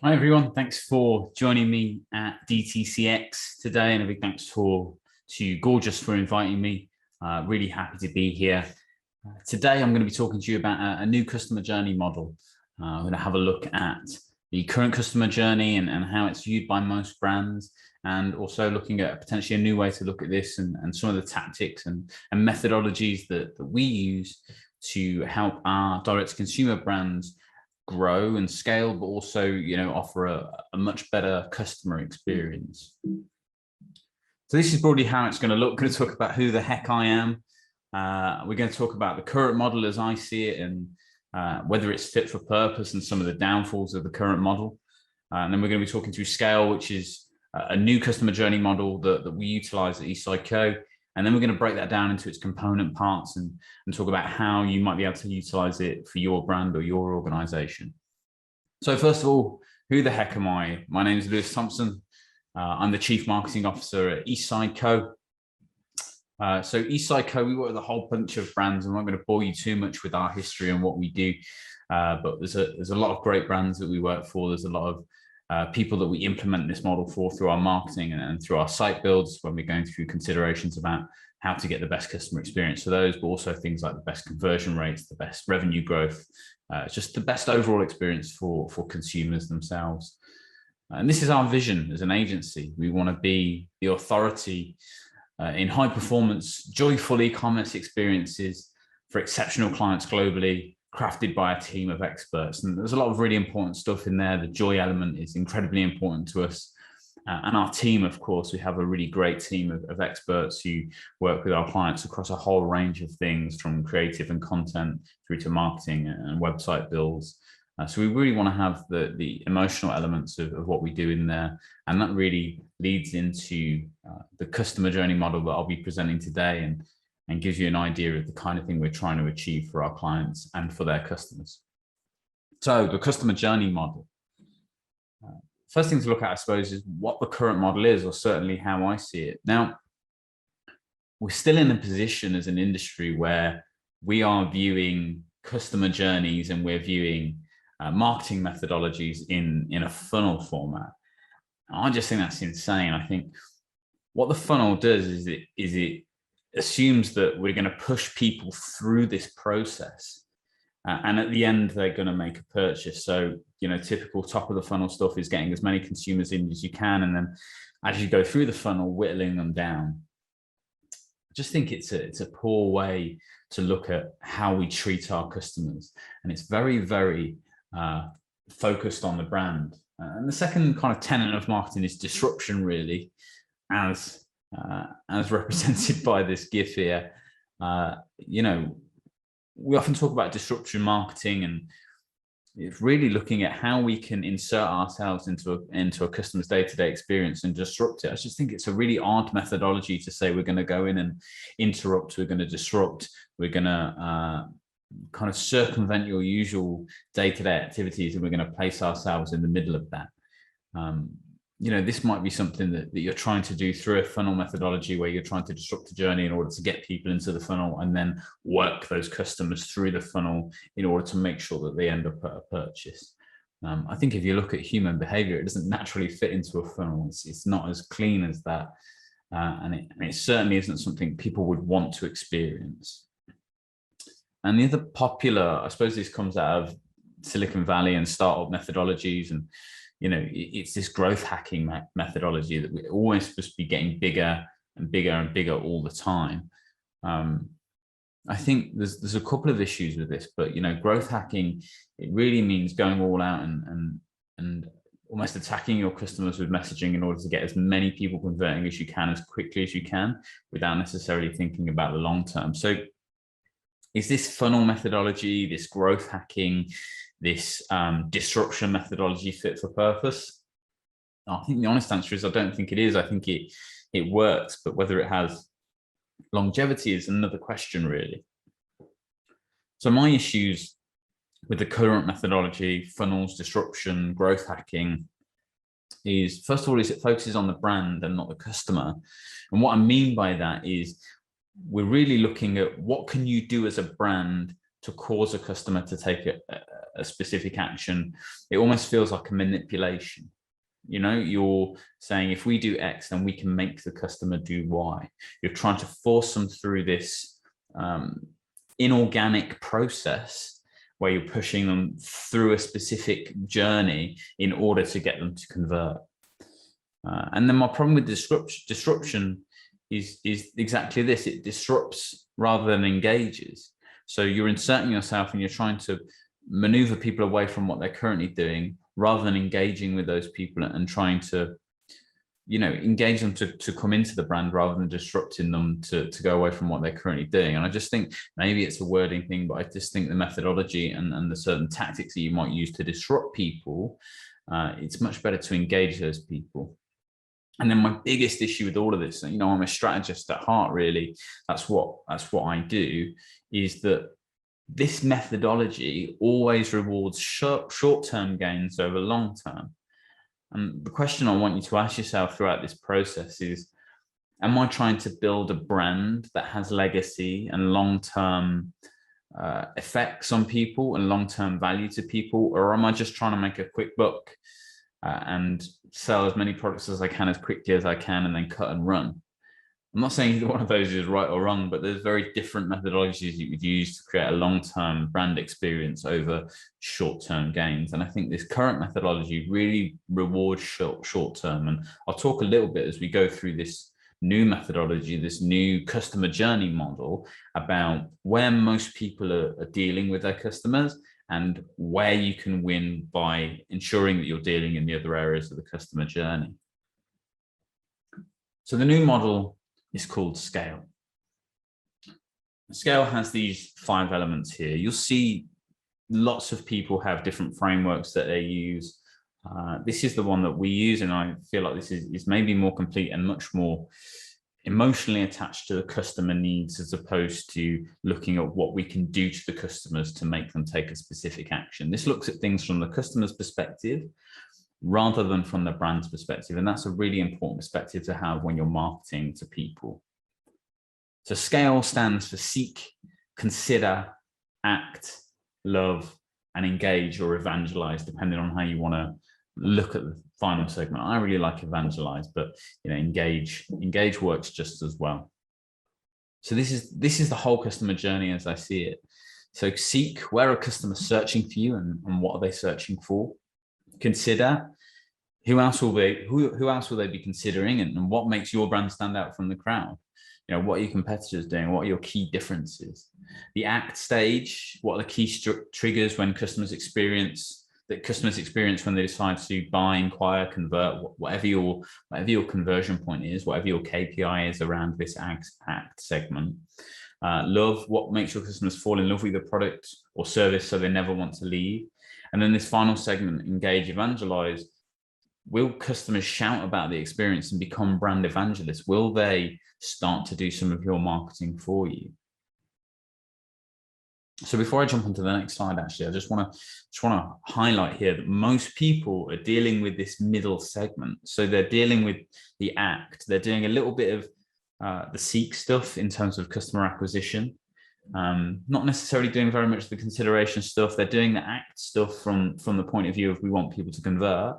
Hi everyone, thanks for joining me at DTCX today, and a big thanks to Gorgeous for inviting me. Really happy to be here. Today I'm going to be talking to you about a new customer journey model. I'm going to have a look at the current customer journey and how it's viewed by most brands, and also looking at potentially a new way to look at this and some of the tactics and methodologies that we use to help our direct-to-consumer brands grow and scale, but also, offer a much better customer experience. So this is broadly how it's going to look. We're going to talk about who the heck I am. We're going to talk about the current model as I see it, and whether it's fit for purpose and some of the downfalls of the current model. And then we're going to be talking through Scale, which is a new customer journey model that we utilize at Eastside Co. And then we're going to break that down into its component parts and talk about how you might be able to utilize it for your brand or your organization. So first of all, who the heck am I? My name is THOMPSON. I'm the Chief Marketing Officer at Eastside Co. So Eastside Co, we work with a whole bunch of brands. I'm not going to bore you too much with our history and what we do, but there's a lot of great brands that we work for. There's a lot of people that we implement this model for through our marketing and through our site builds when we're going through considerations about how to get the best customer experience for those, but also things like the best conversion rates, the best revenue growth, just the best overall experience for consumers themselves. And this is our vision as an agency. We want to be the authority in high performance, joyful e-commerce experiences for exceptional clients globally, crafted by a team of experts. And there's a lot of really important stuff in there. The joy element is incredibly important to us. And our team, of course, we have a really great team of experts who work with our clients across a whole range of things, from creative and content through to marketing and website builds. So we really want to have the emotional elements of what we do in there. And that really leads into the customer journey model that I'll be presenting today, and gives you an idea of the kind of thing we're trying to achieve for our clients and for their customers. So the customer journey model. First thing to look at, I suppose, is what the current model is, or certainly how I see it. Now, we're still in a position as an industry where we are viewing customer journeys and we're viewing marketing methodologies in a funnel format. I just think that's insane. I think what the funnel does is it assumes that we're going to push people through this process, and at the end they're going to make a purchase. So typical top of the funnel stuff is getting as many consumers in as you can, and then as you go through the funnel, whittling them down. I just think it's a poor way to look at how we treat our customers, and it's very, very focused on the brand. And the second kind of tenet of marketing is disruption, really, as represented by this GIF here. We often talk about disruption marketing, and it's really looking at how we can insert ourselves into a customer's day-to-day experience and disrupt it. I just think it's a really odd methodology to say we're going to go in and interrupt, we're going to disrupt, we're going to kind of circumvent your usual day-to-day activities, and we're going to place ourselves in the middle of that. This might be something that you're trying to do through a funnel methodology, where you're trying to disrupt the journey in order to get people into the funnel and then work those customers through the funnel in order to make sure that they end up at a purchase. I think if you look at human behavior, it doesn't naturally fit into a funnel. It's not as clean as that. And it certainly isn't something people would want to experience. And the other popular, I suppose this comes out of Silicon Valley and startup methodologies, and it's this growth hacking methodology that we're always supposed to be getting bigger and bigger and bigger all the time. I think there's a couple of issues with this, but growth hacking, it really means going all out and almost attacking your customers with messaging in order to get as many people converting as you can, as quickly as you can, without necessarily thinking about the long term. So is this funnel methodology, this growth hacking, this disruption methodology fit for purpose? I think the honest answer is I don't think it is. I think it works, but whether it has longevity is another question, really. So my issues with the current methodology, funnels, disruption, growth hacking, is first of all, it focuses on the brand and not the customer. And what I mean by that is we're really looking at what can you do as a brand to cause a customer to take a specific action, it almost feels like a manipulation. You know, you're saying, if we do X, then we can make the customer do Y. You're trying to force them through this inorganic process where you're pushing them through a specific journey in order to get them to convert. And then my problem with disruption is exactly this. It disrupts rather than engages. So you're inserting yourself and you're trying to maneuver people away from what they're currently doing, rather than engaging with those people and trying to, you know, engage them to come into the brand, rather than disrupting them to go away from what they're currently doing. And I just think maybe it's a wording thing, but I just think the methodology and the certain tactics that you might use to disrupt people, it's much better to engage those people. And then my biggest issue with all of this, you know, I'm a strategist at heart, really. That's what I do, is that this methodology always rewards short-term gains over long-term. And the question I want you to ask yourself throughout this process is, am I trying to build a brand that has legacy and long-term effects on people and long-term value to people? Or am I just trying to make a quick buck and sell as many products as I can as quickly as I can and then cut and run? I'm not saying either one of those is right or wrong, but there's very different methodologies you could use to create a long-term brand experience over short-term gains. And I think this current methodology really rewards short-term. And I'll talk a little bit as we go through this new methodology, this new customer journey model, about where most people are dealing with their customers and where you can win by ensuring that you're dealing in the other areas of the customer journey. So the new model is called Scale. Scale has these 5 elements here. You'll see lots of people have different frameworks that they use. This is the one that we use, and I feel like this is maybe more complete and much more emotionally attached to the customer needs, as opposed to looking at what we can do to the customers to make them take a specific action. This looks at things from the customer's perspective rather than from the brand's perspective. And that's a really important perspective to have when you're marketing to people. So Scale stands for seek, consider, act, love, and engage or evangelize, depending on how you want to look at the final segment. I really like evangelize, but you know, engage works just as well. So this is the whole customer journey as I see it. So seek, where are customers searching for you and what are they searching for? Consider, who else will they be considering, and what makes your brand stand out from the crowd? You know, what are your competitors doing? What are your key differences? The act stage, what are the key triggers when customers experience when they decide to buy, inquire, convert, whatever your conversion point is, whatever your KPI is around this act segment. Love, what makes your customers fall in love with the product or service so they never want to leave? And then this final segment, engage, evangelize. Will customers shout about the experience and become brand evangelists? Will they start to do some of your marketing for you? So before I jump onto the next slide, actually, I just want to highlight here that most people are dealing with this middle segment. So they're dealing with the act. They're doing a little bit of the seek stuff in terms of customer acquisition. Not necessarily doing very much of the consideration stuff. They're doing the act stuff from the point of view of we want people to convert.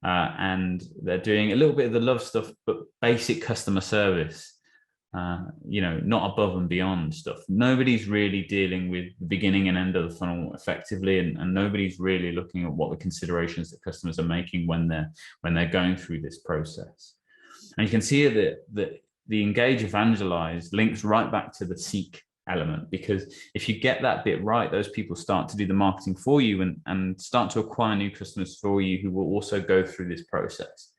And they're doing a little bit of the love stuff, but basic customer service, you know, not above and beyond stuff. Nobody's really dealing with the beginning and end of the funnel effectively, and nobody's really looking at what the considerations that customers are making when they're going through this process. And you can see that the engage, evangelize links right back to the seek element, because if you get that bit right, those people start to do the marketing for you and start to acquire new customers for you who will also go through this process.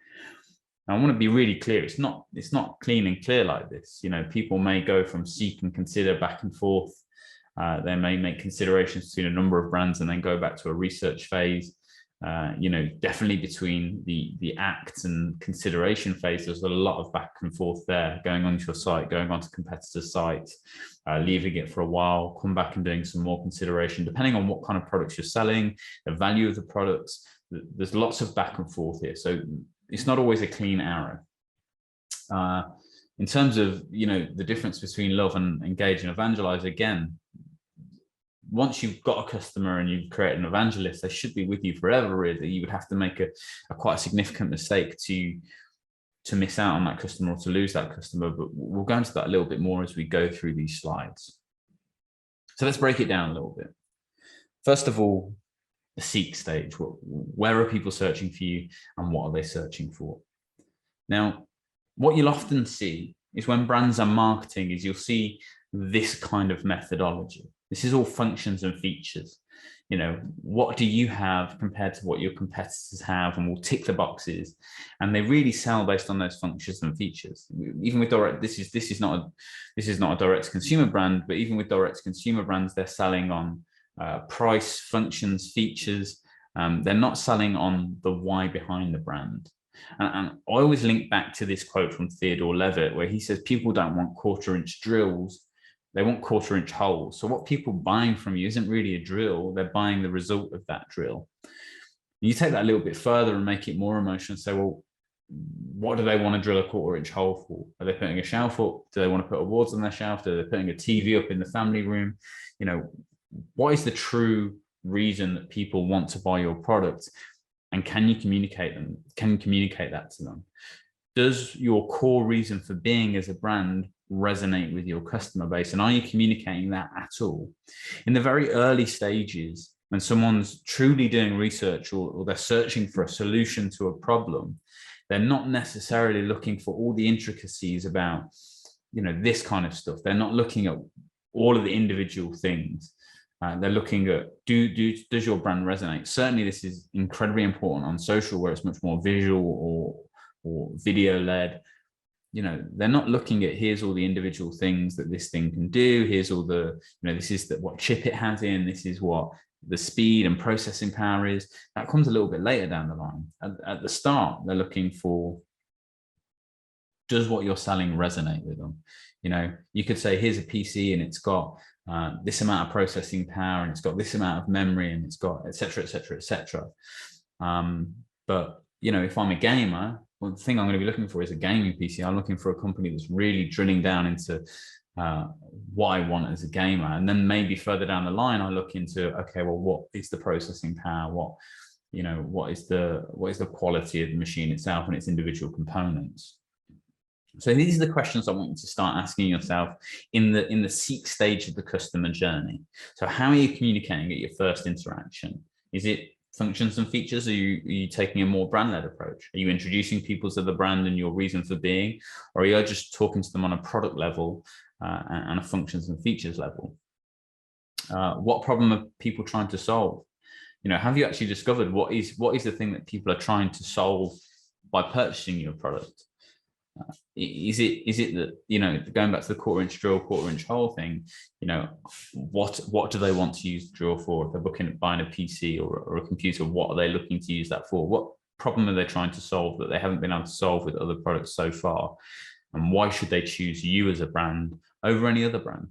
Now, I want to be really clear. It's not clean and clear like this. You know, people may go from seek and consider back and forth. They may make considerations between a number of brands and then go back to a research phase. You know, definitely between the act and consideration phase, there's a lot of back and forth there, going onto your site, going onto competitors' sites, leaving it for a while, come back and doing some more consideration, depending on what kind of products you're selling, the value of the products. There's lots of back and forth here. So it's not always a clean arrow. In terms of, you know, the difference between love and engage and evangelize, again, once you've got a customer and you've created an evangelist, they should be with you forever. Really, you would have to make a quite a significant mistake to miss out on that customer or to lose that customer. But we'll go into that a little bit more as we go through these slides. So let's break it down a little bit. First of all, the seek stage. Where are people searching for you and what are they searching for? Now, what you'll often see is when brands are marketing is you'll see this kind of methodology. This is all functions and features. You know, what do you have compared to what your competitors have, and we'll tick the boxes. And they really sell based on those functions and features. Even with direct, this is not a direct to consumer brand, but even with direct to consumer brands, they're selling on price, functions, features. They're not selling on the why behind the brand. And I always link back to this quote from Theodore Levitt, where he says, people don't want quarter-inch drills, they want quarter-inch holes. So what people are buying from you isn't really a drill, they're buying the result of that drill. You take that a little bit further and make it more emotional and say, well, what do they want to drill a quarter-inch hole for? Are they putting a shelf up? Do they want to put awards on their shelf? Are they putting a TV up in the family room? You know, what is the true reason that people want to buy your product? And can you communicate them? Can you communicate that to them? Does your core reason for being as a brand resonate with your customer base? And are you communicating that at all? In the very early stages, when someone's truly doing research or they're searching for a solution to a problem, they're not necessarily looking for all the intricacies about, you know, this kind of stuff. They're not looking at all of the individual things. They're looking at, does your brand resonate? Certainly this is incredibly important on social, where it's much more visual or video led. You know, they're not looking at, here's all the individual things that this thing can do. Here's all the, you know, this is what chip it has in. This is what the speed and processing power is. That comes a little bit later down the line. At the start, they're looking for, does what you're selling resonate with them? You know, you could say, here's a PC and it's got this amount of processing power and it's got this amount of memory and it's got et cetera, et cetera, et cetera. But, you know, if I'm a gamer, well, the thing I'm going to be looking for is a gaming PC. I'm looking for a company that's really drilling down into what I want as a gamer. And then maybe further down the line, I look into, okay, well, what is the processing power? What is the quality of the machine itself and its individual components? So these are the questions I want you to start asking yourself in the seek stage of the customer journey. So how are you communicating at your first interaction? Is it functions and features? Are you taking a more brand-led approach? Are you introducing people to the brand and your reason for being? Or are you just talking to them on a product level and a functions and features level? What problem are people trying to solve? You know, have you actually discovered what is the thing that people are trying to solve by purchasing your product? Is it that, you know, going back to the quarter-inch drill, quarter-inch hole thing, you know, what do they want to use the drill for? If they're buying a PC or a computer, what are they looking to use that for? What problem are they trying to solve that they haven't been able to solve with other products so far? And why should they choose you as a brand over any other brand?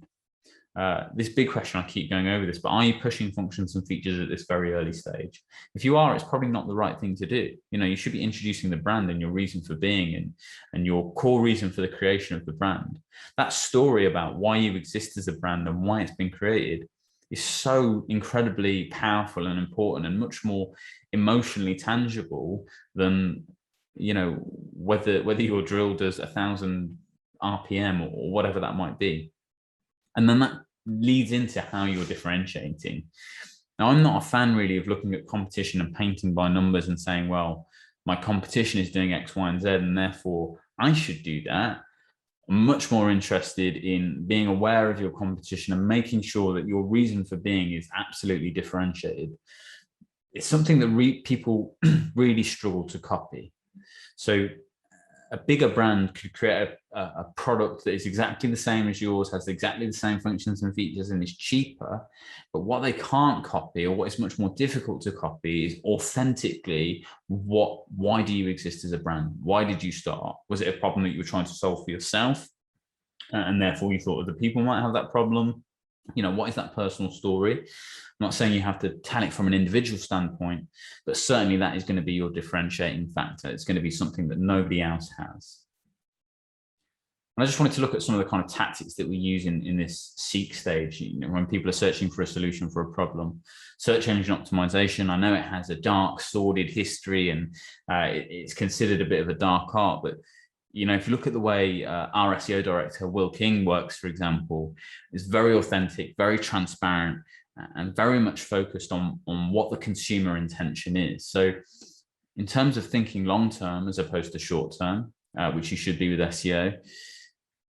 This big question, I keep going over this, but are you pushing functions and features at this very early stage? If you are, it's probably not the right thing to do. You know, you should be introducing the brand and your reason for being and your core reason for the creation of the brand. That story about why you exist as a brand and why it's been created is so incredibly powerful and important and much more emotionally tangible than, you know, whether your drill does 1,000 RPM or whatever that might be. And then that leads into how you're differentiating. Now, I'm not a fan really of looking at competition and painting by numbers and saying, well, my competition is doing X, Y, and Z, and therefore I should do that. I'm much more interested in being aware of your competition and making sure that your reason for being is absolutely differentiated. It's something that people really struggle to copy. So a bigger brand could create a product that is exactly the same as yours, has exactly the same functions and features, and is cheaper. But what they can't copy, or what is much more difficult to copy, is authentically why do you exist as a brand? Why did you start? Was it a problem that you were trying to solve for yourself? And therefore you thought other people might have that problem? You know, what is that personal story? I'm not saying you have to tell it from an individual standpoint, but certainly that is going to be your differentiating factor. It's going to be something that nobody else has. And I just wanted to look at some of the kind of tactics that we use in this seek stage, when people are searching for a solution for a problem. Search engine optimization, I know it has a dark, sordid history, and it's considered a bit of a dark art, but if you look at the way our SEO director, Will King, works, for example, it's very authentic, very transparent, and very much focused on what the consumer intention is. So in terms of thinking long-term as opposed to short-term, which you should be with SEO,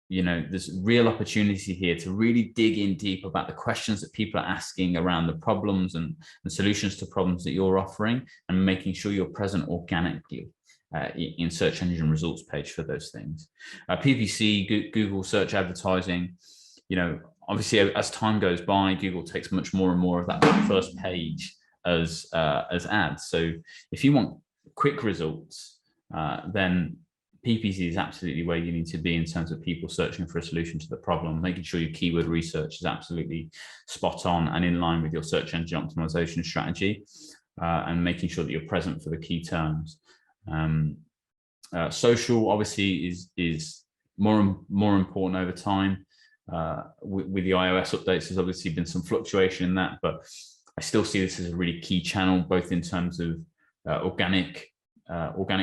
there's real opportunity here to really dig in deep about the questions that people are asking around the problems and solutions to problems that you're offering, and making sure you're present organically in search engine results page for those things. PPC, Google search advertising, obviously as time goes by, Google takes much more and more of that first page as ads. So if you want quick results, then PPC is absolutely where you need to be in terms of people searching for a solution to the problem, making sure your keyword research is absolutely spot on and in line with your search engine optimization strategy, and making sure that you're present for the key terms. Social obviously is more important over time. With the iOS updates, there's obviously been some fluctuation in that, but I still see this as a really key channel, both in terms of organic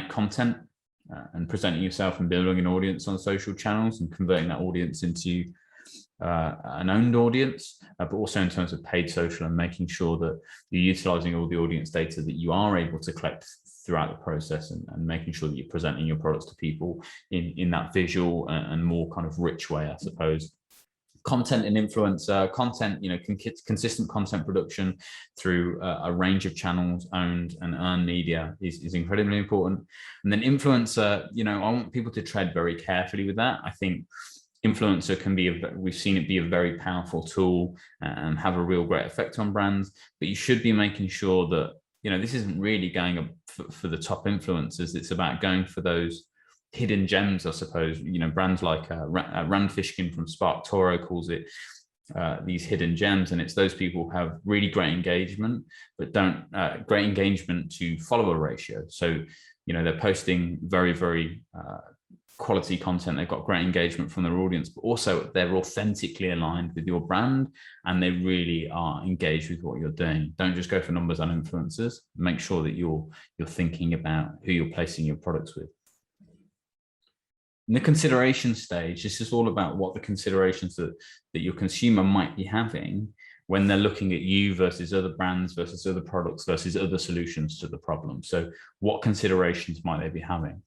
content, and presenting yourself and building an audience on social channels and converting that audience into an owned audience, but also in terms of paid social and making sure that you're utilizing all the audience data that you are able to collect throughout the process, and making sure that you're presenting your products to people in that visual and more kind of rich way, I suppose. Content and influencer content, consistent content production through a range of channels, owned and earned media is incredibly important. And then influencer, I want people to tread very carefully with that. I think influencer can be, we've seen it be a very powerful tool and have a real great effect on brands, but you should be making sure that, this isn't really going for the top influencers. It's about going for those hidden gems, I suppose. Brands like Rand Fishkin from Spark Toro calls it these hidden gems, and it's those people who have really great engagement, but don't great engagement to follower ratio. So they're posting very, very quality content. They've got great engagement from their audience, but also they're authentically aligned with your brand, and they really are engaged with what you're doing. Don't just go for numbers on influencers. Make sure that you're thinking about who you're placing your products with. In the consideration stage, this is all about what the considerations that your consumer might be having when they're looking at you versus other brands, versus other products, versus other solutions to the problem. So what considerations might they be having?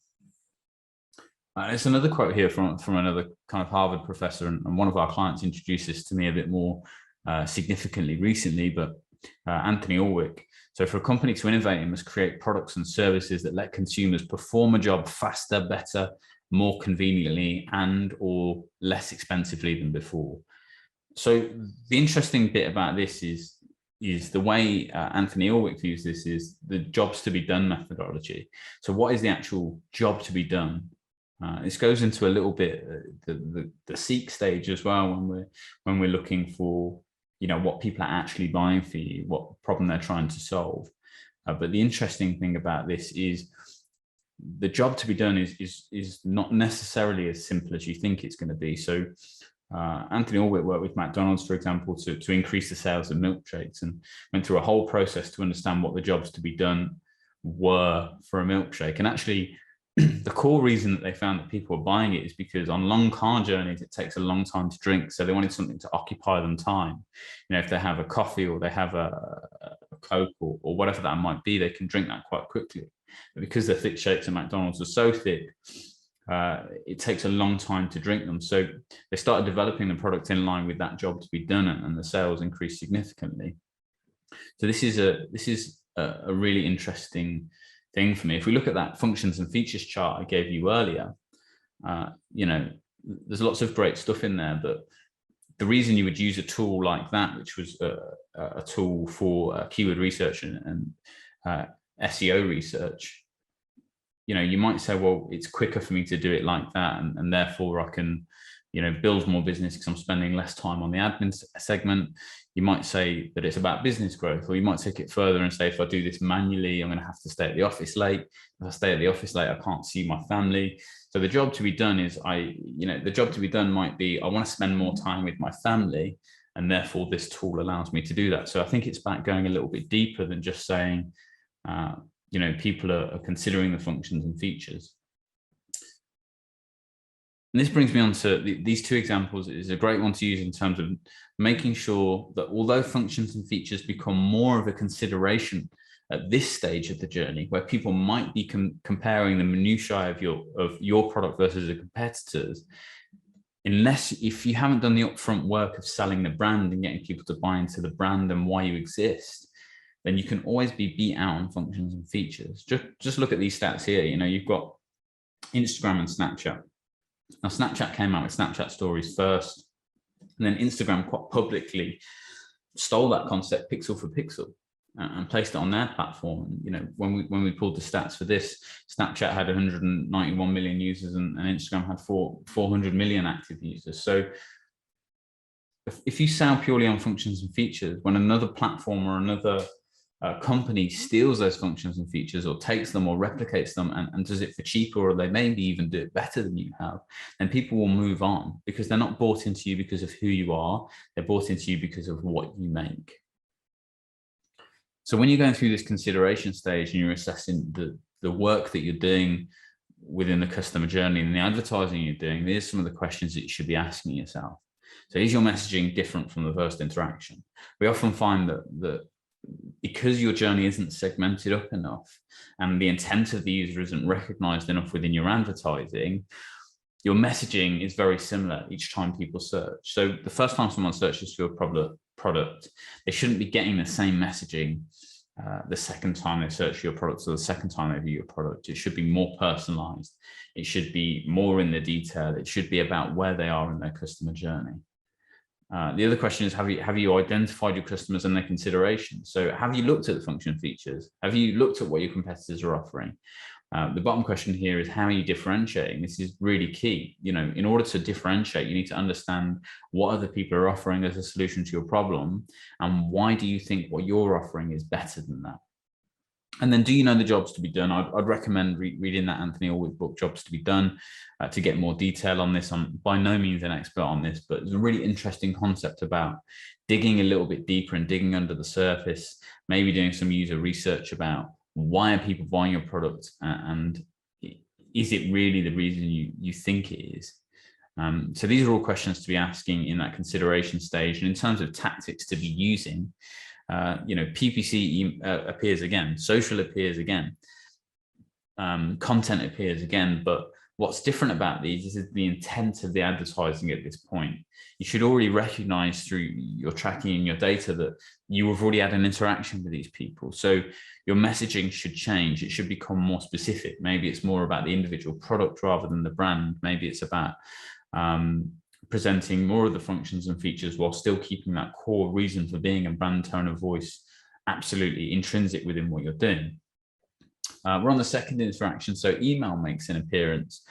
It's another quote here from another kind of Harvard professor, and one of our clients introduced this to me a bit more significantly recently, but Anthony Orwick. So for a company to innovate, it must create products and services that let consumers perform a job faster, better, more conveniently, and or less expensively than before. So the interesting bit about this is the way Anthony Orwick views this is the jobs to be done methodology. So what is the actual job to be done? This goes into a little bit the seek stage as well, when we're looking for what people are actually buying for you, what problem they're trying to solve. But the interesting thing about this is the job to be done is not necessarily as simple as you think it's going to be. So Anthony Orwick worked with McDonald's, for example, to increase the sales of milkshakes, and went through a whole process to understand what the jobs to be done were for a milkshake. And actually, the core reason that they found that people were buying it is because on long car journeys, it takes a long time to drink. So they wanted something to occupy them time. If they have a coffee or they have a Coke or whatever that might be, they can drink that quite quickly. But because the thick shakes at McDonald's are so thick, it takes a long time to drink them. So they started developing the product in line with that job to be done, and the sales increased significantly. So this is a really interesting thing for me. If we look at that functions and features chart I gave you earlier, there's lots of great stuff in there, but the reason you would use a tool like that, which was a tool for keyword research and SEO research, you might say, well, it's quicker for me to do it like that, and therefore I can build more business because I'm spending less time on the admin segment. You might say that it's about business growth, or you might take it further and say, if I do this manually, I'm going to have to stay at the office late. If I stay at the office late, I can't see my family. So the job to be done is the job to be done might be, I want to spend more time with my family, and therefore this tool allows me to do that. So I think it's about going a little bit deeper than just saying, people are considering the functions and features. And this brings me on to these two examples. Is a great one to use in terms of making sure that although functions and features become more of a consideration at this stage of the journey, where people might be comparing the minutiae of your product versus a competitor's, if you haven't done the upfront work of selling the brand and getting people to buy into the brand and why you exist, then you can always be beat out on functions and features. Just look at these stats here. You've got Instagram and Snapchat. Now, Snapchat came out with Snapchat stories first, and then Instagram quite publicly stole that concept pixel for pixel and placed it on their platform. When we pulled the stats for this, Snapchat had 191 million users and Instagram had 400 million active users. So if you sell purely on functions and features, when another platform or another company steals those functions and features, or takes them or replicates them and does it for cheaper, or they maybe even do it better than you have, then people will move on, because they're not bought into you because of who you are. They're bought into you because of what you make. So when you're going through this consideration stage and you're assessing the work that you're doing within the customer journey and the advertising you're doing, there's some of the questions that you should be asking yourself. So is your messaging different from the first interaction? We often find that because your journey isn't segmented up enough and the intent of the user isn't recognized enough within your advertising, your messaging is very similar each time people search. So the first time someone searches for your product, they shouldn't be getting the same messaging the second time they search for your product or the second time they view your product. It should be more personalized. It should be more in the detail. It should be about where they are in their customer journey. The other question is, have you identified your customers and their considerations? So have you looked at the function features? Have you looked at what your competitors are offering? The bottom question here is, how are you differentiating? This is really key. In order to differentiate, you need to understand what other people are offering as a solution to your problem, and why do you think what you're offering is better than that? And then, do you know the jobs to be done? I'd recommend reading that Anthony Orwith book, Jobs to be Done, to get more detail on this. I'm by no means an expert on this, but it's a really interesting concept about digging a little bit deeper and digging under the surface, maybe doing some user research about why are people buying your product, and is it really the reason you think it is? So these are all questions to be asking in that consideration stage. And in terms of tactics to be using, PPC appears again, social appears again, content appears again, but what's different about these is the intent of the advertising at this point. You should already recognize through your tracking and your data that you have already had an interaction with these people. So your messaging should change. It should become more specific. Maybe it's more about the individual product rather than the brand. Maybe it's about presenting more of the functions and features while still keeping that core reason for being a brand, tone of voice absolutely intrinsic within what you're doing. We're on the second interaction, so email makes an appearance.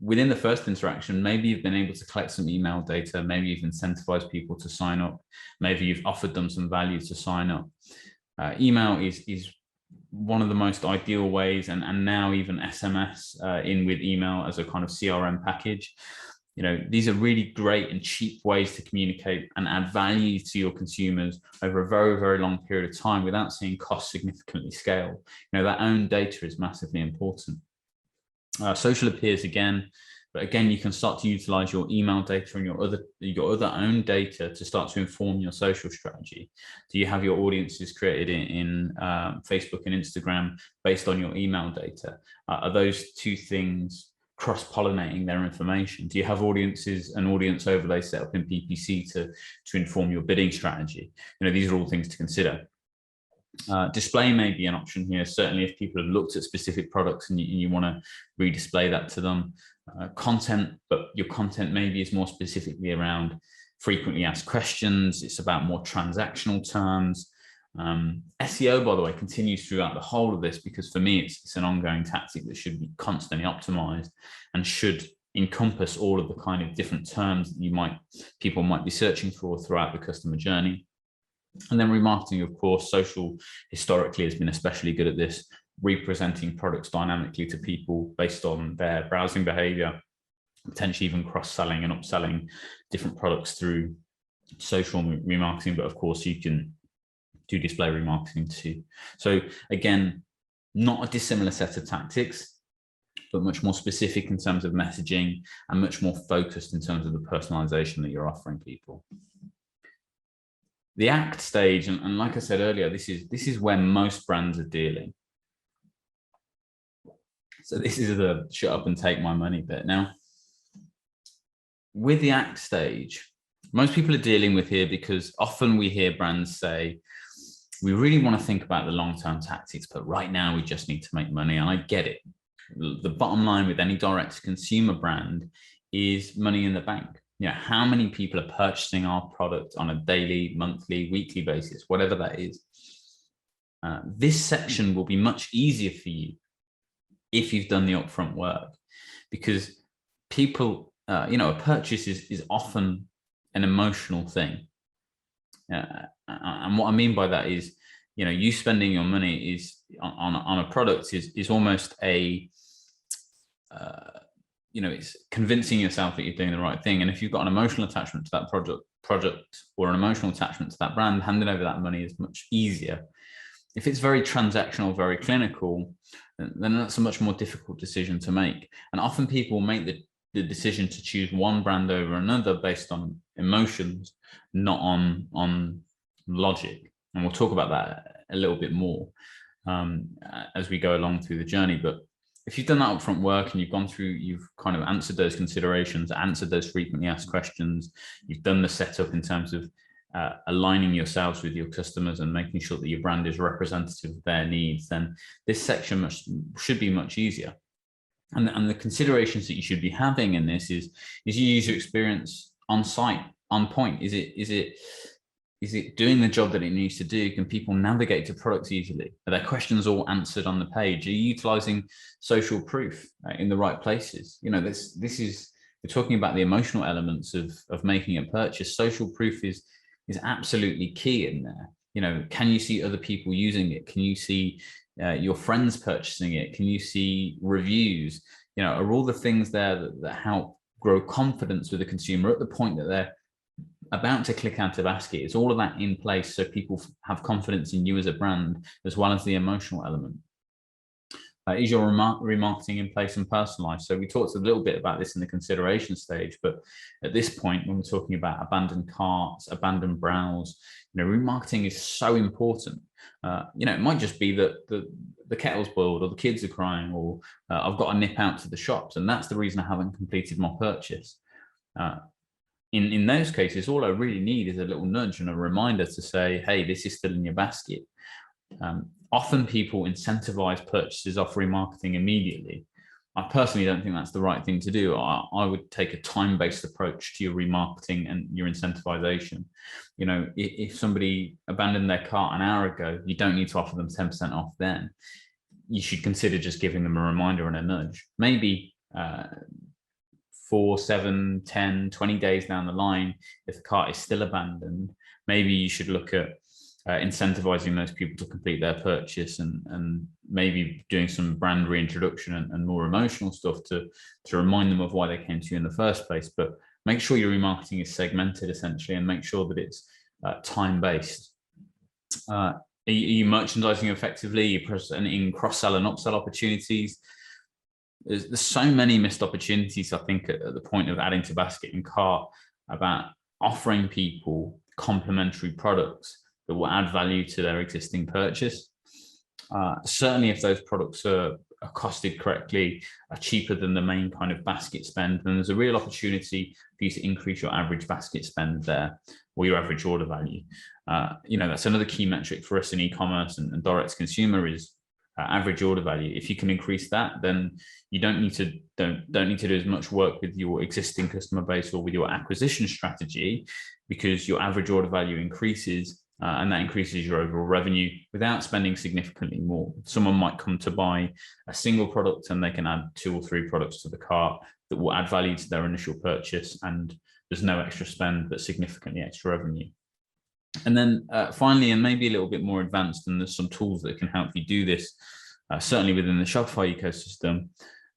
Within the first interaction, maybe you've been able to collect some email data, maybe you've incentivized people to sign up, maybe you've offered them some value to sign up. Email is one of the most ideal ways, and now even SMS in with email as a kind of CRM package. These are really great and cheap ways to communicate and add value to your consumers over a very, very long period of time without seeing costs significantly scale. That own data is massively important. Social appears again, but again, you can start to utilize your email data and your other own data to start to inform your social strategy. Do you have your audiences created in Facebook and Instagram based on your email data? Are those two things cross-pollinating their information? Do you have audiences and audience overlays set up in PPC to inform your bidding strategy? These are all things to consider. Display may be an option here, certainly if people have looked at specific products and you want to redisplay that to them. Content, but your content maybe is more specifically around frequently asked questions. It's about more transactional terms. SEO, by the way, continues throughout the whole of this, because for me, it's an ongoing tactic that should be constantly optimized and should encompass all of the kind of different terms that people might be searching for throughout the customer journey. And then remarketing, of course, social historically has been especially good at this, representing products dynamically to people based on their browsing behavior, potentially even cross-selling and upselling different products through social remarketing. But of course, you can do display remarketing too. So again, not a dissimilar set of tactics, but much more specific in terms of messaging and much more focused in terms of the personalization that you're offering people. The act stage, and like I said earlier, this is where most brands are dealing. So this is the shut up and take my money bit. Now, with the act stage, most people are dealing with here because often we hear brands say, we really want to think about the long-term tactics, but right now we just need to make money. And I get it. The bottom line with any direct-to-consumer brand is money in the bank. How many people are purchasing our product on a daily, monthly, weekly basis, whatever that is. This section will be much easier for you if you've done the upfront work, because people, a purchase is often an emotional thing. And what I mean by that is, you spending your money is on a product is almost a, it's convincing yourself that you're doing the right thing. And if you've got an emotional attachment to that product or an emotional attachment to that brand, handing over that money is much easier. If it's very transactional, very clinical, then that's a much more difficult decision to make. And often people make the decision to choose one brand over another based on emotions, not on logic. And we'll talk about that a little bit more as we go along through the journey. But if you've done that upfront work and you've gone through, you've kind of answered those considerations, answered those frequently asked questions, you've done the setup in terms of aligning yourselves with your customers and making sure that your brand is representative of their needs, then this section should be much easier. And the considerations that you should be having in this is your user experience on site, on point. Is it doing the job that it needs to do? Can people navigate to products easily? Are their questions all answered on the page? Are you utilizing social proof in the right places? We're talking about the emotional elements of making a purchase. Social proof is absolutely key in there. Can you see other people using it? Can you see your friends purchasing it? Can you see reviews? Are all the things there that help grow confidence with the consumer at the point that they're about to click out of basket? Is all of that in place so people have confidence in you as a brand, as well as the emotional element? Is your remarketing in place and personalized? So we talked a little bit about this in the consideration stage, but at this point, when we're talking about abandoned carts, abandoned browse, remarketing is so important. It might just be that the kettle's boiled or the kids are crying or I've got to nip out to the shops, and that's the reason I haven't completed my purchase. In those cases, all I really need is a little nudge and a reminder to say, hey, this is still in your basket. Often people incentivize purchases off remarketing immediately. I personally don't think that's the right thing to do. I would take a time-based approach to your remarketing and your incentivization. If somebody abandoned their cart an hour ago, you don't need to offer them 10% off then. You should consider just giving them a reminder and a nudge. Maybe 4, 7, 10, 20 days down the line, if the cart is still abandoned, maybe you should look at incentivizing those people to complete their purchase and maybe doing some brand reintroduction and more emotional stuff to remind them of why they came to you in the first place. But make sure your remarketing is segmented essentially, and make sure that it's time-based. Are you merchandising effectively? Are you presenting cross-sell and upsell opportunities? There's so many missed opportunities, I think, at the point of adding to basket and cart, about offering people complementary products that will add value to their existing purchase. Certainly if those products are costed correctly, are cheaper than the main kind of basket spend, then there's a real opportunity for you to increase your average basket spend there, or your average order value. That's another key metric for us in e-commerce and direct to consumer is average order value. If you can increase that, then you don't need to do as much work with your existing customer base or with your acquisition strategy, because your average order value increases and that increases your overall revenue without spending significantly more. Someone might come to buy a single product and they can add 2 or 3 products to the cart that will add value to their initial purchase, and there's no extra spend but significantly extra revenue. And then finally, and maybe a little bit more advanced, and there's some tools that can help you do this, certainly within the Shopify ecosystem.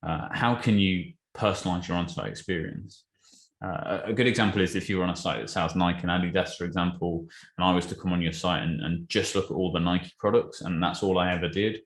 How can you personalize your on-site experience? A good example is if you were on a site that sells Nike and Adidas, for example, and I was to come on your site and just look at all the Nike products, and that's all I ever did,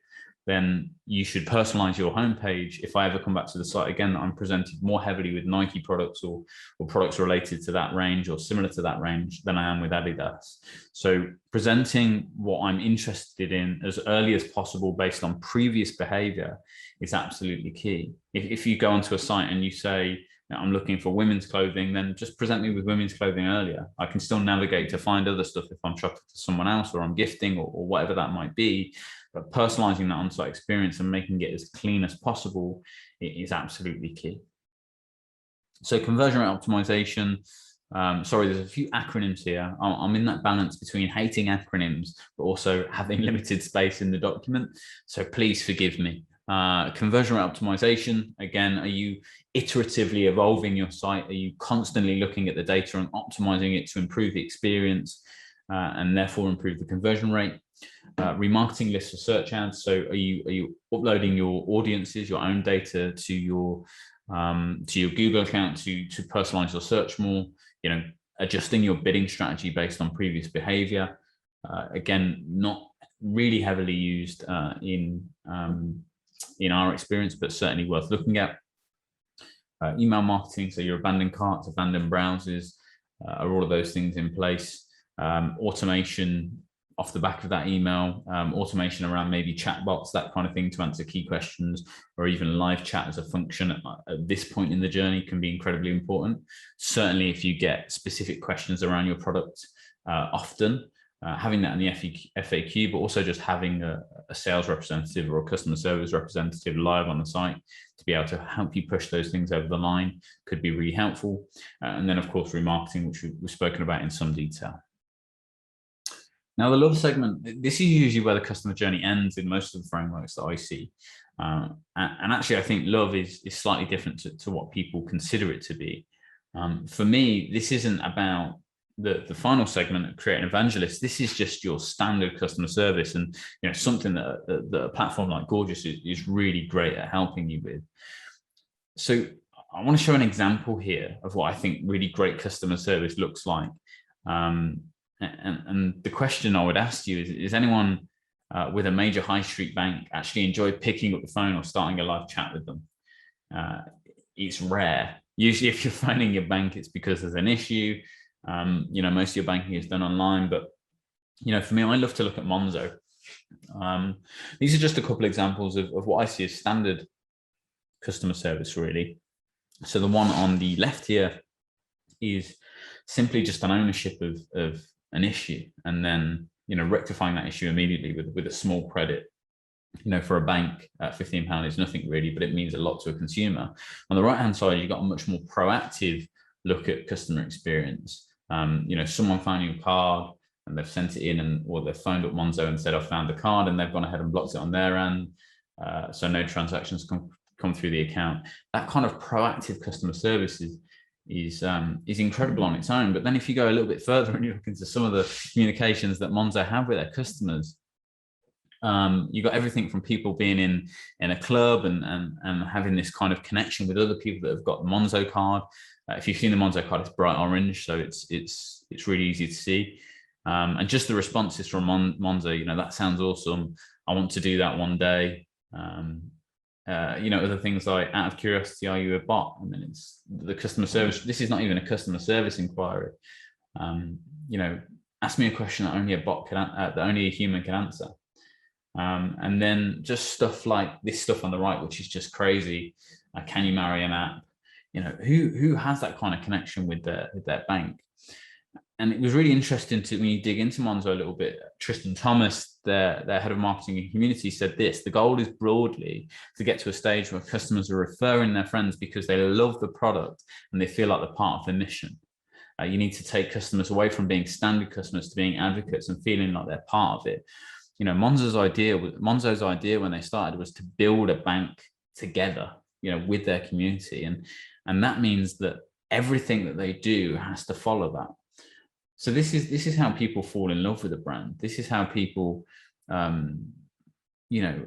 then you should personalize your homepage. If I ever come back to the site again, I'm presented more heavily with Nike products or products related to that range or similar to that range than I am with Adidas. So presenting what I'm interested in as early as possible based on previous behavior is absolutely key. If you go onto a site and you say, I'm looking for women's clothing, then just present me with women's clothing earlier. I can still navigate to find other stuff if I'm shopping to someone else or I'm gifting or whatever that might be. But personalizing that on-site experience and making it as clean as possible is absolutely key. So conversion rate optimization. Sorry, there's a few acronyms here. I'm in that balance between hating acronyms, but also having limited space in the document. So please forgive me. Conversion rate optimization, again, are you iteratively evolving your site? Are you constantly looking at the data and optimizing it to improve the experience and therefore improve the conversion rate? Remarketing lists for search ads. So are you uploading your audiences, your own data to your Google account to personalize your search more? Adjusting your bidding strategy based on previous behavior. Again, not really heavily used in our experience, but certainly worth looking at. Email marketing, so your abandoned carts, abandoned browsers, are all of those things in place. Automation off the back of that email, automation around maybe chatbots, that kind of thing to answer key questions, or even live chat as a function at this point in the journey can be incredibly important. Certainly if you get specific questions around your product often, having that in the FAQ, but also just having a sales representative or a customer service representative live on the site to be able to help you push those things over the line could be really helpful. And then of course, remarketing, which we've spoken about in some detail. Now, the love segment, this is usually where the customer journey ends in most of the frameworks that I see. And actually, I think love is slightly different to what people consider it to be. For me, this isn't about the final segment of Create an Evangelist. This is just your standard customer service, and something that a platform like Gorgias is really great at helping you with. So I want to show an example here of what I think really great customer service looks like. And the question I would ask you is anyone with a major high street bank actually enjoy picking up the phone or starting a live chat with them? It's rare. Usually if you're phoning your bank, it's because there's an issue. Most of your banking is done online, but for me, I love to look at Monzo. These are just a couple of examples of what I see as standard customer service, really. So the one on the left here is simply just an ownership of an issue, and then rectifying that issue immediately with a small credit. For a bank, £15 is nothing really, but it means a lot to a consumer. On the right hand side, you've got a much more proactive look at customer experience. Someone found your card and they've sent it in, or they've phoned up Monzo and said, I found the card, and they've gone ahead and blocked it on their end, so no transactions come through the account. That kind of proactive customer service is incredible on its own. But then if you go a little bit further and you look into some of the communications that Monzo have with their customers, you've got everything from people being in a club and having this kind of connection with other people that have got the Monzo card. If you've seen the Monzo card, it's bright orange, so it's really easy to see. And just the responses from Monzo, that sounds awesome. I want to do that one day. Other things like, out of curiosity, are you a bot? I mean, it's the customer service. This is not even a customer service inquiry. Ask me a question that only a bot can, that only a human can answer. And then just stuff like this stuff on the right, which is just crazy. Can you marry an app? Who has that kind of connection with their bank? And it was really interesting when you dig into Monzo a little bit. Tristan Thomas, their head of marketing and community, said this: the goal is broadly to get to a stage where customers are referring their friends because they love the product and they feel like they're part of the mission. You need to take customers away from being standard customers to being advocates and feeling like they're part of it. Monzo's idea when they started was to build a bank together, with their community, and that means that everything that they do has to follow that. So this is how people fall in love with a brand. This is how people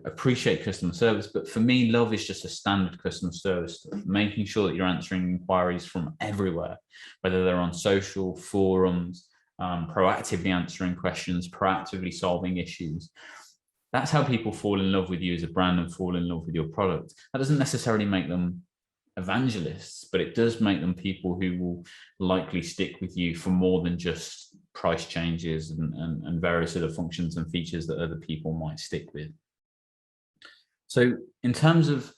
appreciate customer service. But for me, love is just a standard customer service stuff, making sure that you're answering inquiries from everywhere, whether they're on social forums, proactively answering questions, proactively solving issues. That's how people fall in love with you as a brand and fall in love with your product. That doesn't necessarily make them evangelists, but it does make them people who will likely stick with you for more than just price changes and various other functions and features that other people might stick with. So in terms of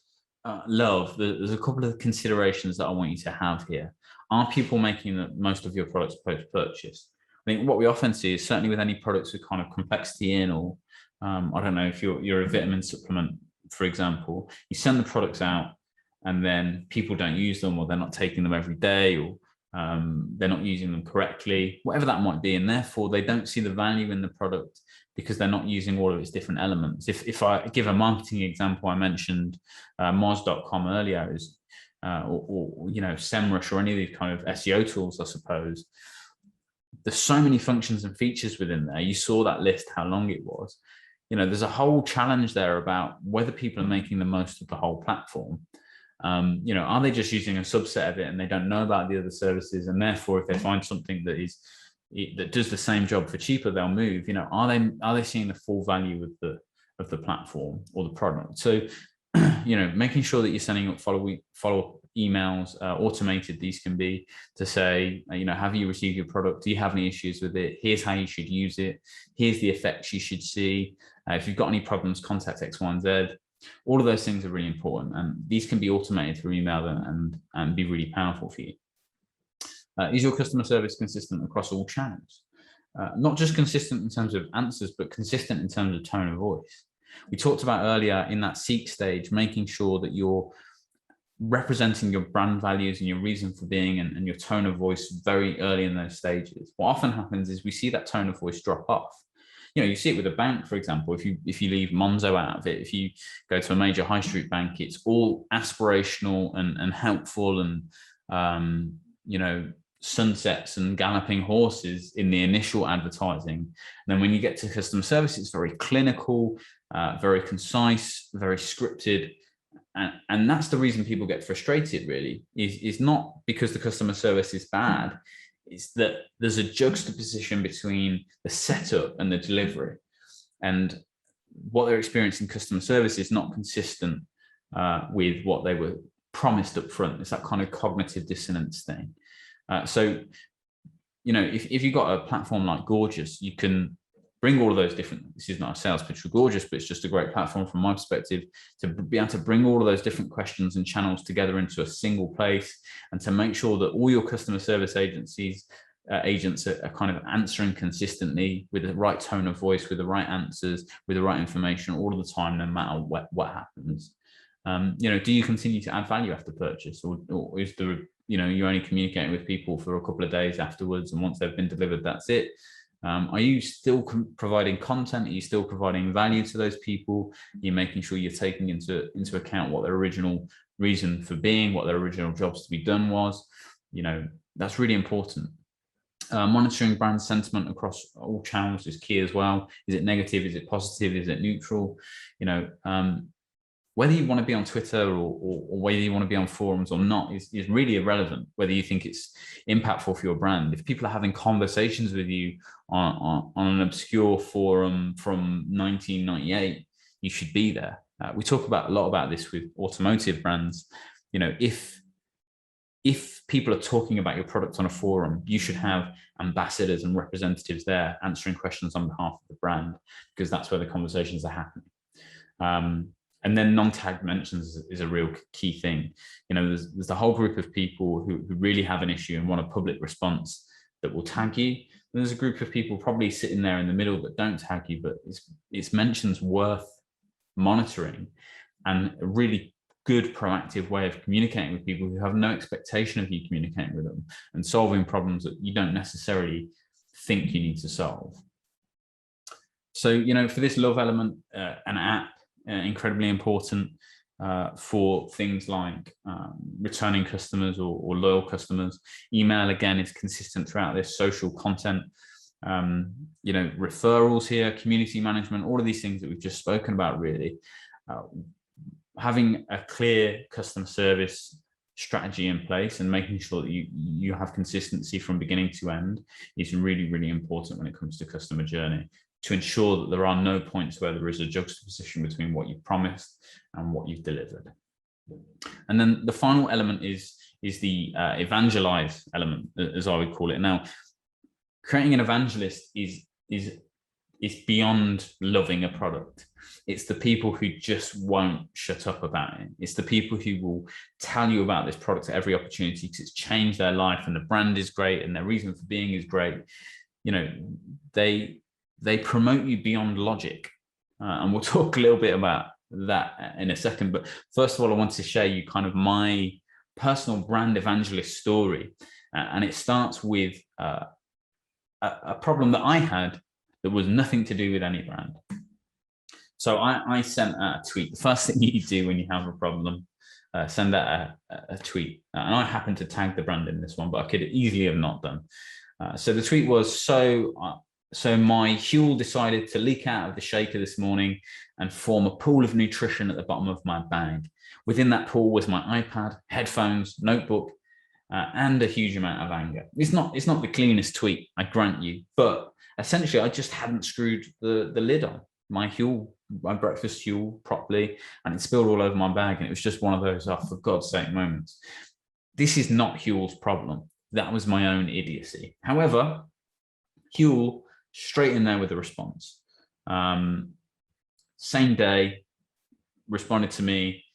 love, there's a couple of considerations that I want you to have here. Are people making the most of your products post-purchase? I think what we often see is, certainly with any products with kind of complexity in, or I don't know, if you're a vitamin supplement, for example, you send the products out and then people don't use them, or they're not taking them every day, or they're not using them correctly, whatever that might be, and therefore they don't see the value in the product because they're not using all of its different elements. If I give a marketing example, I mentioned Moz.com earlier, or SEMrush, or any of these kind of SEO tools, I suppose. There's so many functions and features within there. You saw that list, how long it was. There's a whole challenge there about whether people are making the most of the whole platform. Are they just using a subset of it and they don't know about the other services, and therefore if they find something that does the same job for cheaper, they'll move? Are they seeing the full value of the platform or the product? So making sure that you're sending up follow-up emails, automated these can be, to say, have you received your product? Do you have any issues with it? Here's how you should use it. Here's the effects you should see. If you've got any problems, contact X, Y, and Z. All of those things are really important, and these can be automated through email and be really powerful for you. Is your customer service consistent across all channels? Not just consistent in terms of answers, but consistent in terms of tone of voice. We talked about earlier in that seek stage, making sure that you're representing your brand values and your reason for being, and your tone of voice very early in those stages. What often happens is we see that tone of voice drop off. You see it with a bank, for example. If you leave Monzo out of it, if you go to a major high street bank, it's all aspirational and helpful, and sunsets and galloping horses in the initial advertising. And then when you get to customer service, it's very clinical, very concise, very scripted. And that's the reason people get frustrated, really, is not because the customer service is bad. It's that there's a juxtaposition between the setup and the delivery, and what they're experiencing customer service is not consistent with what they were promised up front. It's that kind of cognitive dissonance thing. So if you've got a platform like Gorgeous, you can bring all of those different, this is not a sales pitch for Gorgeous, but it's just a great platform from my perspective, to be able to bring all of those different questions and channels together into a single place, and to make sure that all your customer service agents are kind of answering consistently with the right tone of voice, with the right answers, with the right information all of the time, no matter what happens. Do you continue to add value after purchase, or is there, you're only communicating with people for a couple of days afterwards, and once they've been delivered, that's it? Are you still providing content? Are you still providing value to those people? You're making sure you're taking into account what their original reason for being, what their original jobs to be done was. That's really important. Monitoring brand sentiment across all channels is key as well. Is it negative? Is it positive? Is it neutral? Whether you want to be on Twitter or whether you want to be on forums or not is really irrelevant, whether you think it's impactful for your brand. If people are having conversations with you on an obscure forum from 1998, you should be there. We talk a lot about this with automotive brands. If people are talking about your product on a forum, you should have ambassadors and representatives there answering questions on behalf of the brand, because that's where the conversations are happening. And then non-tagged mentions is a real key thing. There's a whole group of people who really have an issue and want a public response that will tag you. And there's a group of people probably sitting there in the middle that don't tag you, but it's mentions worth monitoring, and really good proactive way of communicating with people who have no expectation of you communicating with them and solving problems that you don't necessarily think you need to solve. So, you know, for this love element, an app, incredibly important for things like returning customers or loyal customers. Email, again, is consistent throughout this. Social content, you know, referrals here, community management, all of these things that we've just spoken about, really. Having a clear customer service strategy in place and making sure that you have consistency from beginning to end is really, really important when it comes to customer journey, to ensure that there are no points where there is a juxtaposition between what you've promised and what you've delivered. And then the final element is the evangelize element, as I would call it. Now, creating an evangelist is beyond loving a product. It's the people who just won't shut up about it. It's the people who will tell you about this product at every opportunity because it's changed their life and the brand is great and their reason for being is great. You know, they promote you beyond logic. And we'll talk a little bit about that in a second. But first of all, I want to share you kind of my personal brand evangelist story. And it starts with a problem that I had that was nothing to do with any brand. So I sent out a tweet. The first thing you do when you have a problem, send out a tweet. And I happened to tag the brand in this one, but I could easily have not done. So the tweet was, so my Huel decided to leak out of the shaker this morning and form a pool of nutrition at the bottom of my bag. Within that pool was my iPad, headphones, notebook, and a huge amount of anger. It's not the cleanest tweet, I grant you, but essentially I just hadn't screwed the lid on my Huel, my breakfast Huel properly, and it spilled all over my bag. And it was just one of those, oh, for God's sake moments. This is not Huel's problem. That was my own idiocy. However, Huel straight in there with a response. Same day, responded to me,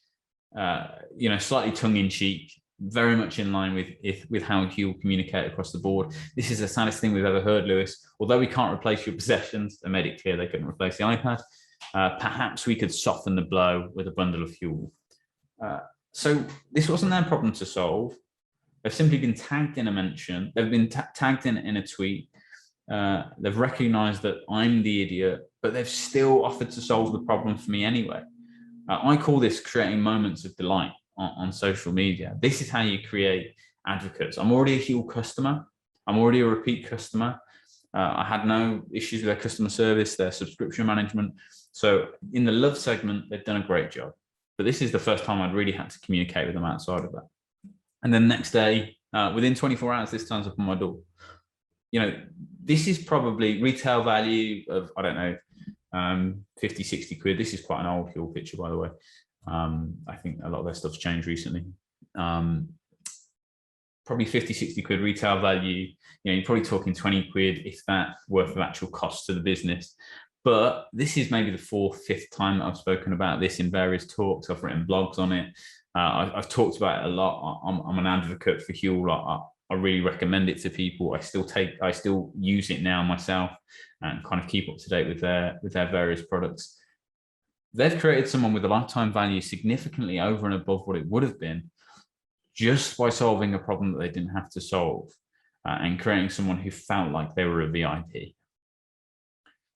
you know, slightly tongue-in-cheek, very much in line with how Huel communicate across the board. This is the saddest thing we've ever heard, Lewis. Although we can't replace your possessions, they made it clear they couldn't replace the iPad. Perhaps we could soften the blow with a bundle of Huel. So this wasn't their problem to solve. They've simply been tagged in a mention. They've been tagged in a tweet. They've recognized that I'm the idiot, but they've still offered to solve the problem for me anyway. I call this creating moments of delight on social media. This is how you create advocates. I'm already a Huel customer. I'm already a repeat customer. I had no issues with their customer service, their subscription management. So in the love segment, they've done a great job. But this is the first time I'd really had to communicate with them outside of that. And then the next day, within 24 hours, this turns up on my door. You know, this is probably retail value of, I don't know, 50, 60 quid. This is quite an old Huel picture, by the way. I think a lot of their stuff's changed recently. Probably 50, 60 quid retail value. You know, you're probably talking 20 quid, if that, worth of actual cost to the business. But this is maybe the fourth, fifth time that I've spoken about this in various talks. I've written blogs on it. I've talked about it a lot. I'm an advocate for Huel. I really recommend it to people. I still use it now myself and kind of keep up to date with their various products. They've created someone with a lifetime value significantly over and above what it would have been just by solving a problem that they didn't have to solve and creating someone who felt like they were a VIP.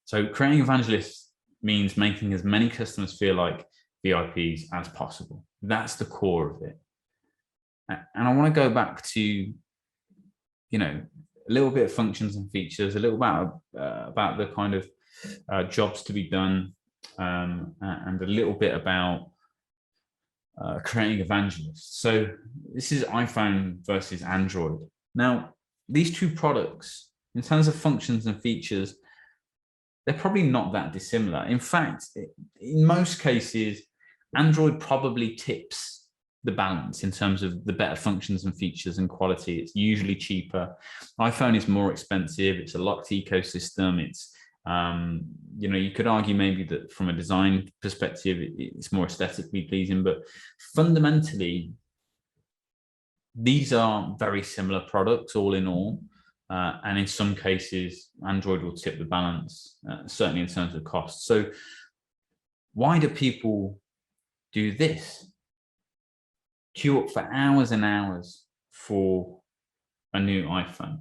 So creating evangelists means making as many customers feel like VIPs as possible. That's the core of it. And I want to go back to, you know, a little bit of functions and features, a little about the kind of jobs to be done, and a little bit about creating evangelists. So this is iPhone versus Android. Now, these two products, in terms of functions and features, they're probably not that dissimilar. In fact, in most cases, Android probably tips the balance in terms of the better functions and features and quality. It's usually cheaper. iPhone is more expensive. It's a locked ecosystem. It's, you know, you could argue maybe that from a design perspective, it's more aesthetically pleasing, but fundamentally, these are very similar products all in all. And in some cases, Android will tip the balance, certainly in terms of cost. So why do people do this? queue up for hours and hours for a new iPhone.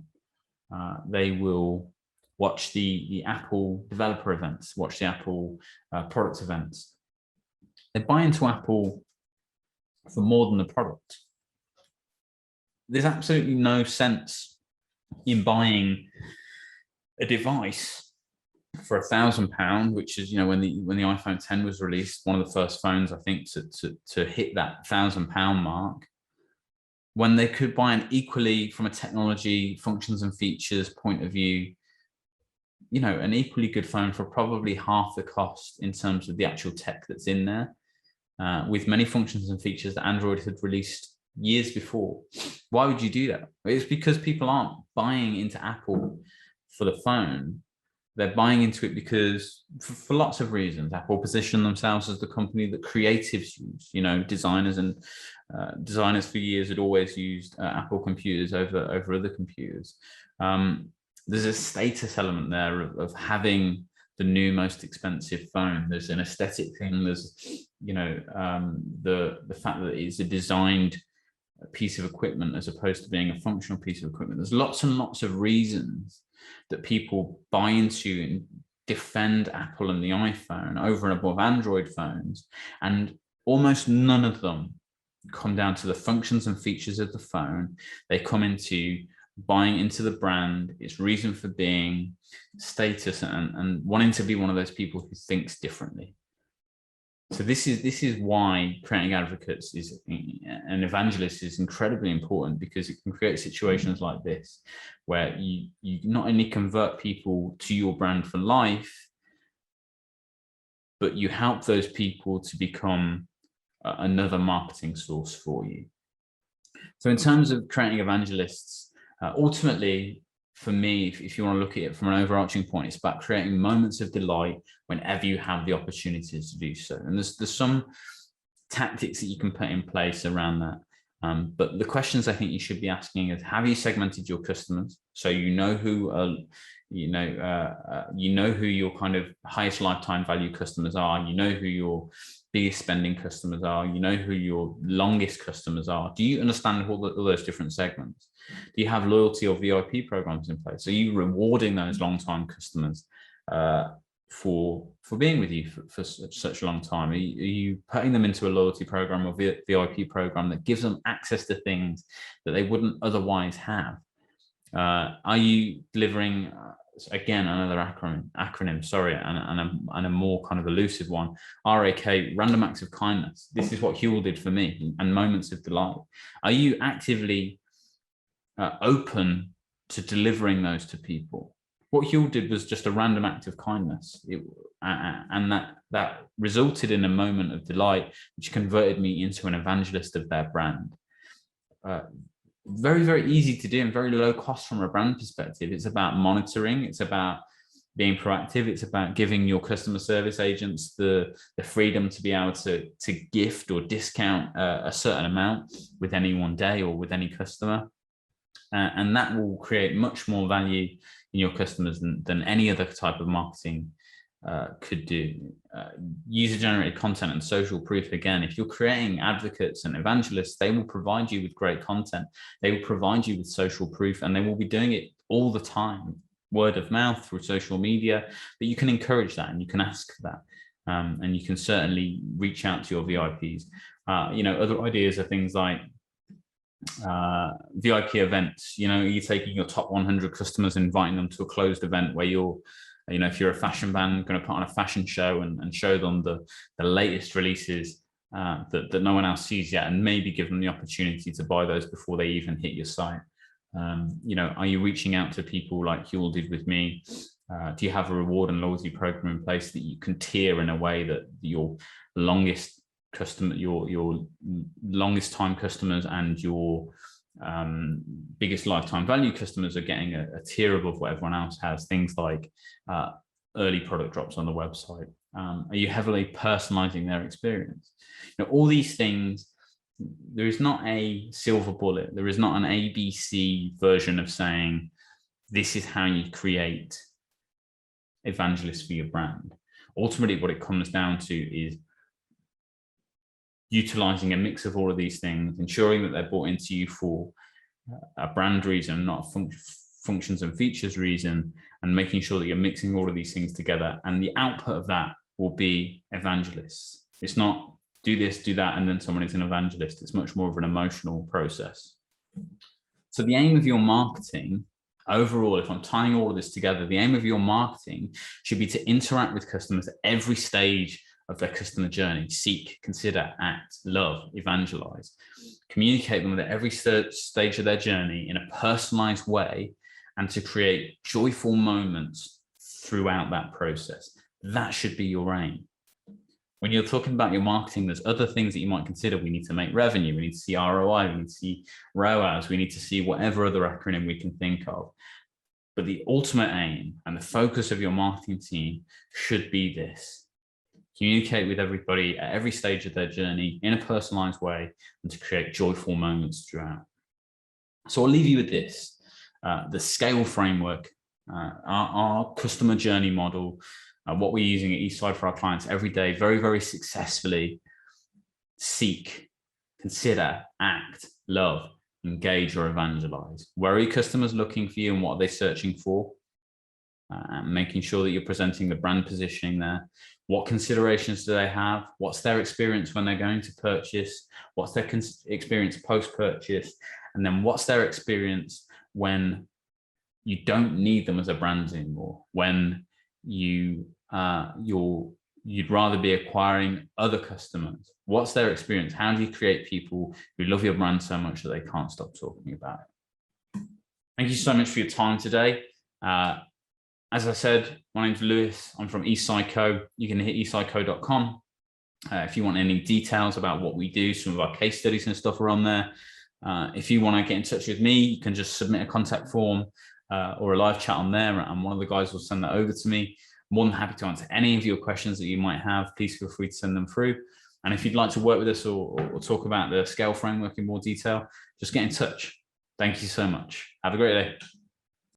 They will watch the Apple developer events, watch the Apple product events. They buy into Apple for more than the product. There's absolutely no sense in buying a device for £1,000, which is, when the iPhone 10 was released, one of the first phones, I think, to hit that £1,000 mark, when they could buy an equally, from a technology, functions and features point of view, an equally good phone for probably half the cost in terms of the actual tech that's in there, with many functions and features that Android had released years before. Why would you do that? It's because people aren't buying into Apple for the phone. They're buying into it because, for lots of reasons, Apple position themselves as the company that creatives use. Designers for years had always used Apple computers over other computers. There's a status element there of having the new, most expensive phone. There's an aesthetic thing. There's, the fact that it's a designed piece of equipment as opposed to being a functional piece of equipment. There's lots and lots of reasons that people buy into and defend Apple and the iPhone over and above Android phones, and almost none of them come down to the functions and features of the phone. They come into buying into the brand, its reason for being, status, and wanting to be one of those people who thinks differently. So this is why creating advocates and evangelists is incredibly important, because it can create situations like this where you not only convert people to your brand for life, but you help those people to become another marketing source for you. So in terms of creating evangelists, ultimately, for me, if you want to look at it from an overarching point, it's about creating moments of delight whenever you have the opportunities to do so. And there's some tactics that you can put in place around that. But the questions I think you should be asking is, have you segmented your customers? So you know who who your kind of highest lifetime value customers are. You know who your biggest spending customers are. You know who your longest customers are. Do you understand all those different segments? Do you have loyalty or VIP programs in place? Are you rewarding those long-time customers for being with you for such a long time? Are you putting them into a loyalty program or VIP program that gives them access to things that they wouldn't otherwise have? Are you delivering, again, another acronym, sorry, and a more kind of elusive one, RAK, random acts of kindness? This is what Huel did for me, and moments of delight. Are you actively open to delivering those to people? What Huel did was just a random act of kindness, and that resulted in a moment of delight, which converted me into an evangelist of their brand. Very, very easy to do and very low cost from a brand perspective. It's about monitoring. It's about being proactive. It's about giving your customer service agents the freedom to be able to gift or discount a certain amount with any one day or with any customer. And that will create much more value in your customers than any other type of marketing could do. User-generated content and social proof, again, if you're creating advocates and evangelists, they will provide you with great content. They will provide you with social proof, and they will be doing it all the time, word of mouth, through social media. But you can encourage that, and you can ask for that. And you can certainly reach out to your VIPs. Other ideas are things like VIP events. You're taking your top 100 customers and inviting them to a closed event where you're, if you're a fashion brand, going to put on a fashion show and show them the latest releases that no one else sees yet, and maybe give them the opportunity to buy those before they even hit your site. Are you reaching out to people like Huel did with me? Do you have a reward and loyalty program in place that you can tier in a way that your longest customer, your longest time customers and your biggest lifetime value customers are getting a tier above what everyone else has? Things like early product drops on the website. Are you heavily personalizing their experience? All these things, there is not a silver bullet. There is not an ABC version of saying this is how you create evangelists for your brand. Ultimately, what it comes down to is utilizing a mix of all of these things, ensuring that they're brought into you for a brand reason, not a functions and features reason, and making sure that you're mixing all of these things together. And the output of that will be evangelists. It's not do this, do that, and then someone is an evangelist. It's much more of an emotional process. So the aim of your marketing overall, if I'm tying all of this together, the aim of your marketing should be to interact with customers at every stage of their customer journey. Seek, consider, act, love, evangelize. Communicate them at every stage of their journey in a personalized way, and to create joyful moments throughout that process. That should be your aim. When you're talking about your marketing, there's other things that you might consider. We need to make revenue. We need to see ROI. We need to see ROAS. We need to see whatever other acronym we can think of. But the ultimate aim and the focus of your marketing team should be this: communicate with everybody at every stage of their journey in a personalized way, and to create joyful moments throughout. So I'll leave you with this. The scale framework, our customer journey model, what we're using at Eastside for our clients every day, very, very successfully. Seek, consider, act, love, engage, or evangelize. Where are your customers looking for you, and what are they searching for? Making sure that you're presenting the brand positioning there. What considerations do they have? What's their experience when they're going to purchase? What's their experience post-purchase? And then what's their experience when you don't need them as a brand anymore, when you'd rather be acquiring other customers? What's their experience? How do you create people who love your brand so much that they can't stop talking about it? Thank you so much for your time today. As I said, my name's Lewis. I'm from Eastside Co. You can hit eastsideco.com. If you want any details about what we do, some of our case studies and stuff are on there. If you want to get in touch with me, you can just submit a contact form or a live chat on there, and one of the guys will send that over to me. More than happy to answer any of your questions that you might have. Please feel free to send them through. And if you'd like to work with us or talk about the scale framework in more detail, just get in touch. Thank you so much. Have a great day.